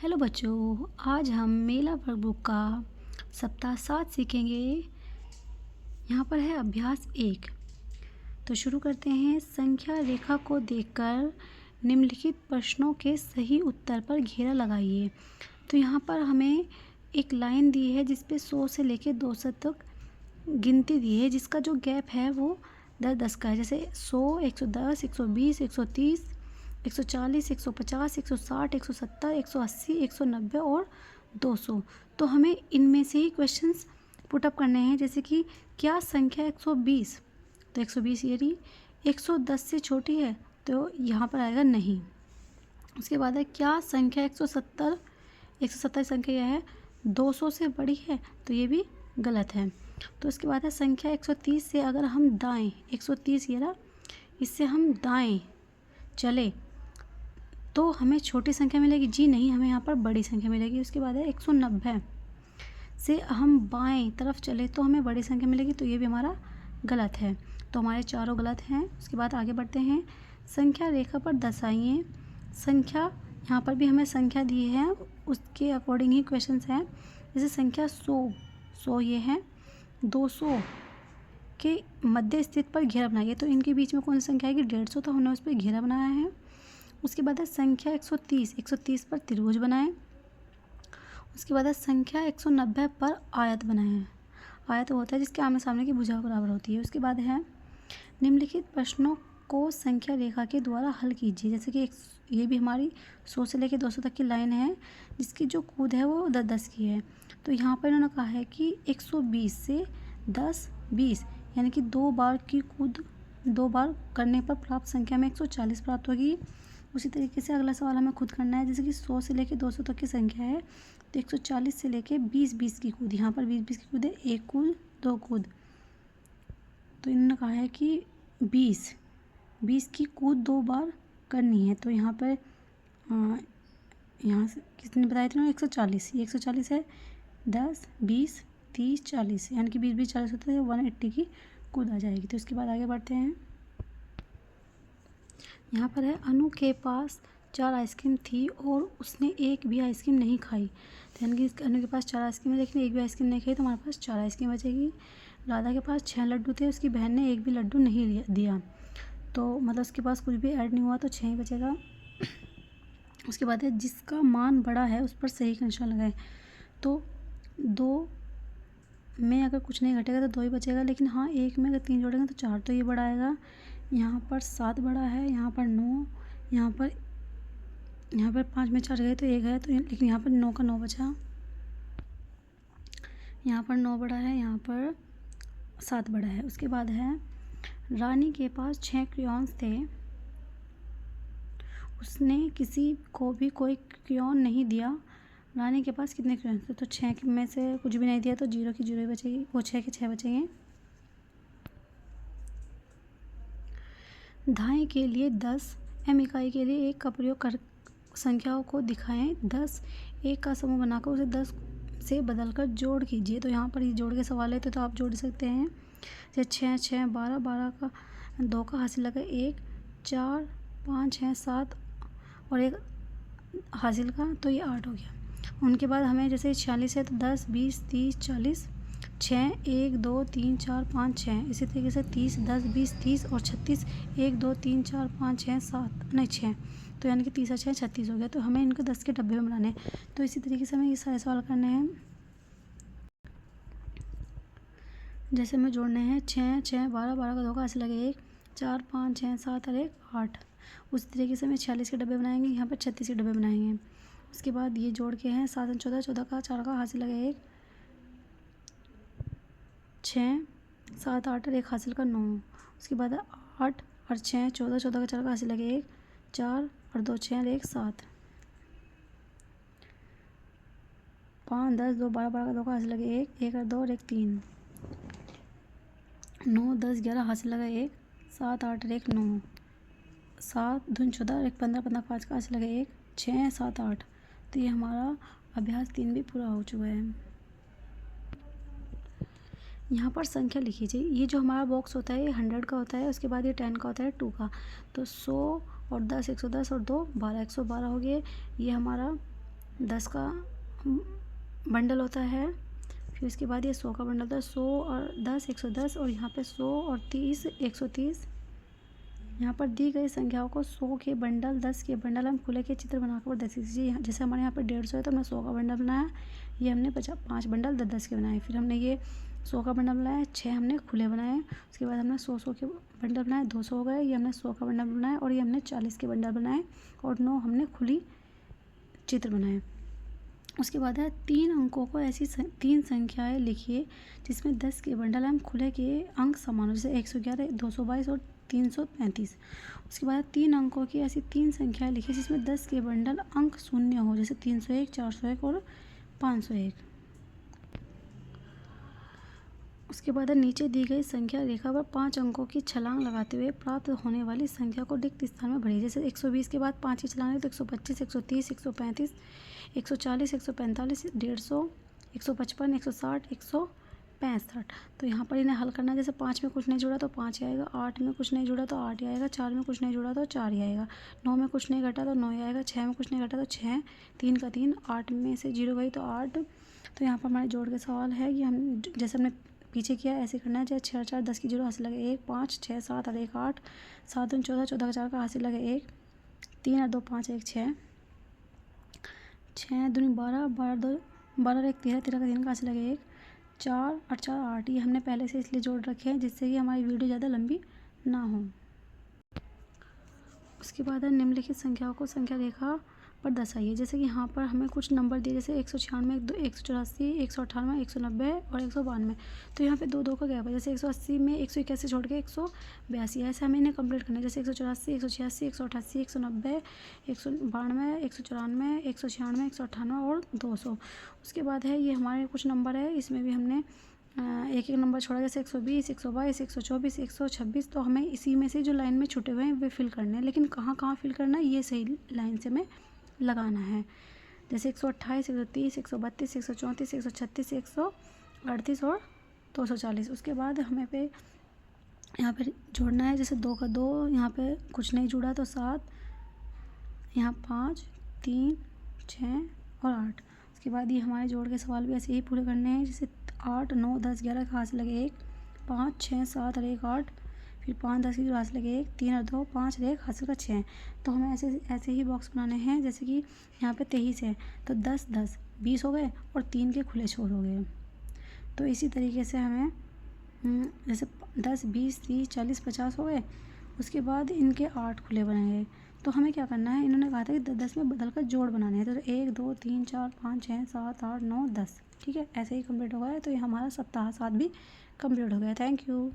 Hello बच्चों, आज हम मेला वर्कबुक का सप्ताह 7 सीखेंगे। यहाँ पर है अभ्यास 1। तो शुरू करते हैं। संख्या रेखा को देखकर निम्नलिखित प्रश्नों के सही उत्तर पर घेरा लगाइए। तो यहाँ पर हमें एक लाइन दी है जिसपे 100 से लेकर 200 तक गिनती दी है, जिसका जो गैप है वो 10-10 का है। जैसे 100, 110, 120, 130, 140, 150, 160, 170, 180, 190 और 200। तो हमें इनमें से ही क्वेश्चंस पुटअप करने हैं। जैसे कि क्या संख्या 120, तो 120 ये रही। 110 से छोटी है तो यहाँ पर आएगा नहीं। उसके बाद है क्या संख्या 170, 170 संख्या यह है, 200 से बड़ी है, तो ये भी गलत है। तो इसके बाद है संख्या 130 से अगर हम दाएं, 130 ये रहा, इससे हम दाएं चले तो हमें छोटी संख्या मिलेगी। जी नहीं, हमें यहाँ पर बड़ी संख्या मिलेगी। उसके बाद है 190 से हम बाएं तरफ चले तो हमें बड़ी संख्या मिलेगी, तो ये भी हमारा गलत है। तो हमारे चारों गलत हैं। उसके बाद आगे बढ़ते हैं। संख्या रेखा पर दर्शाइए। संख्या, यहाँ पर भी हमें संख्या दी है, उसके अकॉर्डिंग ही क्वेश्चंस हैं। जैसे संख्या 100 ये है, 200 के मध्य स्थित पर घेरा बनाइए। तो इनके बीच में कौन सी संख्या आएगी? 150, तो हमने उस पर घेरा बनाया है। उसके बाद है संख्या 130 पर त्रिभुज बनाएं। उसके बाद है संख्या 190 पर आयत बनाएं। आयत होता है जिसके आमने सामने की भुजा बराबर होती है। उसके बाद है निम्नलिखित प्रश्नों को संख्या रेखा के द्वारा हल कीजिए। जैसे कि ये भी हमारी 100 से लेकर 200 तक की लाइन है, जिसकी जो कूद है वो 10-10 की है। तो यहाँ पर इन्होंने कहा है कि 120 से 10-20 यानी कि 2 बार की कूद 2 बार करने पर प्राप्त संख्या में 140 प्राप्त होगी। उसी तरीके से अगला सवाल हमें खुद करना है। जैसे कि 100 से लेकर 200 तक की संख्या है, तो 140 से लेकर 20-20 की कूद, यहाँ पर 20-20 की कूद है, 1 कूद 2 कूद। तो इन्होंने कहा है कि 20 की कूद 2 बार करनी है। तो यहाँ पर यहाँ से किसने बताया था? 140, ये 140 है, 10, 20, 30, 40 यानी कि 20-20 40 होते हैं, 180 की कूद आ जाएगी। तो इसके बाद आगे बढ़ते हैं। यहाँ पर है अनु के पास 4 आइसक्रीम थी और उसने एक भी आइसक्रीम नहीं खाई। तो यानी कि अनु के पास 4 आइसक्रीम है लेकिन एक भी आइसक्रीम नहीं खाई, तो हमारे पास 4 आइसक्रीम बचेगी। राधा के पास 6 लड्डू थे, उसकी बहन ने एक भी लड्डू नहीं दिया, तो मतलब उसके पास कुछ भी ऐड नहीं हुआ, तो 6 ही बचेगा। उसके बाद है जिसका मान बड़ा है उस पर सही का निशान लगाएं। तो 2 में अगर कुछ नहीं घटेगा तो 2 ही बचेगा, लेकिन हाँ 1 में अगर 3 जोड़ेंगे तो 4, तो ये बड़ा आएगा। यहाँ पर 7 बड़ा है, यहाँ पर 9, यहाँ पर 5 में 4 गए तो 1 है, तो लेकिन यहाँ पर 9 का 9 बचा। यहाँ पर 9 बड़ा है, यहाँ पर 7 बड़ा है। उसके बाद है रानी के पास 6 क्रेयॉन्स थे, उसने किसी को भी कोई क्रेयॉन नहीं दिया। रानी के पास कितने क्रेयॉन्स थे? तो 6 में से कुछ भी नहीं दिया, तो 0 की 0 ही बचेगी, वो 6 के 6 बचेंगे। धाई के लिए 10 m इकाई के लिए 1 का प्रयोग कर संख्याओं को दिखाएं। 10 1 का समूह बनाकर उसे 10 से बदलकर जोड़ कीजिए। तो यहाँ पर ये जोड़ के सवाल है, तो आप जोड़ सकते हैं। जैसे 6 6 12 12 का 2 का हासिल लगा 1, 4 5 6 7 और 1 हासिल का, तो ये 8 हो गया। उनके बाद हमें जैसे 46 है तो 10 20 30 40 6 1 2 3 4 5 6, इसी तरीके से 30 10 20 30 और 36 1 2 3 4 5 6 7 नहीं 6, तो यानी कि 30 और 6 36 हो गया। तो हमें इनको 10 के डब्बे में बनाने हैं। तो इसी तरीके से हमें ये सारे सवाल करने हैं। जैसे हमें जोड़ने हैं 6 6 12 12 का 2 का हासिल लगे 1, 4 5 6 7 और 1 8। उसी तरीके से हमें 46 के डब्बे बनाएंगे, यहाँ पर 36 के डब्बे बनाएंगे। उसके बाद ये जोड़ के हैं 7 14 14 का 4 का हासिल लगे 1, 6 7 8 और 1 हासिल का 9। उसके बाद 8 और 6 14 14 का 4 का हासिल लगे 1, 4 और 2 6 और 1 7, 5 10 2 12 12 का 2 का हासिल लगे 1, 1 और 2 और 1 3, 9 10 11 हासिल लगा 1, 7 8 और 1 9, 7 दूनी 14 और 1 15 15 5 का हासिल लगा 1, 6 7 8। तो ये हमारा अभ्यास 3 भी पूरा हो चुका है। यहाँ पर संख्या लिख लीजिए। ये जो हमारा बॉक्स होता है ये 100 का होता है, उसके बाद ये 10 का होता है, 2 का। तो 100 और 10 110 और 2 12 112 हो गए। ये हमारा 10 का बंडल होता है, फिर उसके बाद ये 100 का बंडल होता है। 100 और 10 110, और यहाँ पे 100 और 30 130। यहाँ पर दी गई संख्याओं को 100 के बंडल, 10 के बंडल हम खुले के चित्र बनाकर दर्शा दीजिए। जैसे हमारे यहाँ पर 150 है तो हमने 100 का बंडल बनाया, ये हमने 5 बंडल 10 के बनाए। फिर हमने ये 100 का बंडल बनाया, 6 हमने खुले बनाए। उसके बाद हमने 100 के बंडल बनाए, 200 हो गए। ये हमने 100 का बंडल बनाया, और ये हमने 40 के बंडल बनाए, और 9 हमने खुली चित्र बनाए। उसके बाद है 3 अंकों को ऐसी 3 संख्याएं लिखिए जिसमें 10 के बंडल हम खुले के अंक समान हो, जैसे 111, 222 और 335। उसके बाद 3 अंकों की ऐसी 3 संख्याएं लिखिए जिसमें 10 के बंडल अंक शून्य हो, जैसे 301, 401 और 501। उसके बाद नीचे दी गई संख्या रेखा पर 5 अंकों की छलांग लगाते हुए प्राप्त होने वाली संख्या को रिक्त स्थान में भरिए। जैसे 120 के बाद 5 की छलांग है तो 125, 130, 135, 140, 145, 150, 155, 160, 165। तो यहाँ पर इन्हें हल करना है। जैसे 5 में कुछ नहीं जुड़ा तो 5 ही आएगा, 8 में कुछ नहीं जुड़ा तो 8 ही आएगा, 4 में कुछ नहीं जुड़ा तो 4 ही आएगा, 9 में कुछ नहीं घटा तो 9 ही आएगा, 6 में कुछ नहीं घटा तो 6, 3 का 3, 8 में से 0 गई तो 8। तो यहाँ पर हमारे जोड़ के सवाल है कि हम जैसे हमने पीछे किया ऐसे करना है। जैसे 6 4 10 की 0 हासिल लगे 1, 5 6 7 और 1 8, 7 दूनी 14, 14 का 4 का हासिल लगे 1, 3 और 2 5 1 6, 6 दूनी 12, 12 2 12 और 1 13, 13 का 3 का हासिल लगे 1, 4 और 4 8। ये हमने पहले से इसलिए जोड़ रखे हैं जिससे कि हमारी वीडियो ज़्यादा लंबी ना हो। उसके बाद है निम्नलिखित संख्याओं को संख्या रेखा पर दर्शाइए। जैसे कि यहाँ पर हमें कुछ नंबर दिए, जैसे 196, 184, 198, 190 और 192। तो यहाँ पे 2 का गैप है। जैसे 180 में 181 छोड़ के 182, ऐसे हमें इन्हें कंप्लीट करना है। जैसे 184, 186, 188, 190, 192, 194, 196, 198 और 200। उसके बाद है ये हमारे कुछ नंबर है, इसमें भी हमने एक एक नंबर छोड़ा, जैसे 120, 122, 124, 126। तो हमें इसी में से जो लाइन में छुटे हुए हैं वे फिल करने हैं, लेकिन कहाँ कहाँ फिल करना है ये सही लाइन से हमें लगाना है। जैसे 128, 130, 132, 134, 136, 138 और 240। उसके बाद हमें पे यहाँ पे जोड़ना है। जैसे 2 का 2, यहाँ पे कुछ नहीं जुड़ा तो 7, यहाँ 5, 3, 6 और 8। उसके बाद ये हमारे जोड़ के सवाल भी ऐसे ही पूरे करने हैं। जैसे 8 9 10 11 का हासिल लगे 1, 5 6 7 और 1 8, फिर 5 10 की जो हासिल लगे 1, 3 और 2 5 और 1 हासिल का 6। तो हमें ऐसे ही बॉक्स बनाने हैं। जैसे कि यहाँ पे 23 है तो 10 10 20 हो गए और 3 के खुले छोर हो गए। तो इसी तरीके से हमें जैसे 10 20 30 40 50 हो गए। उसके बाद इनके 8 खुले बनाए। तो हमें क्या करना है, इन्होंने कहा था कि 10 में बदल कर जोड़ बनाने हैं। तो 1 2 3 4 5 6 7 8 9 10। ठीक है, ऐसे ही कंप्लीट हो गया। तो ये हमारा सप्ताह 7 भी कंप्लीट हो गया। Thank you.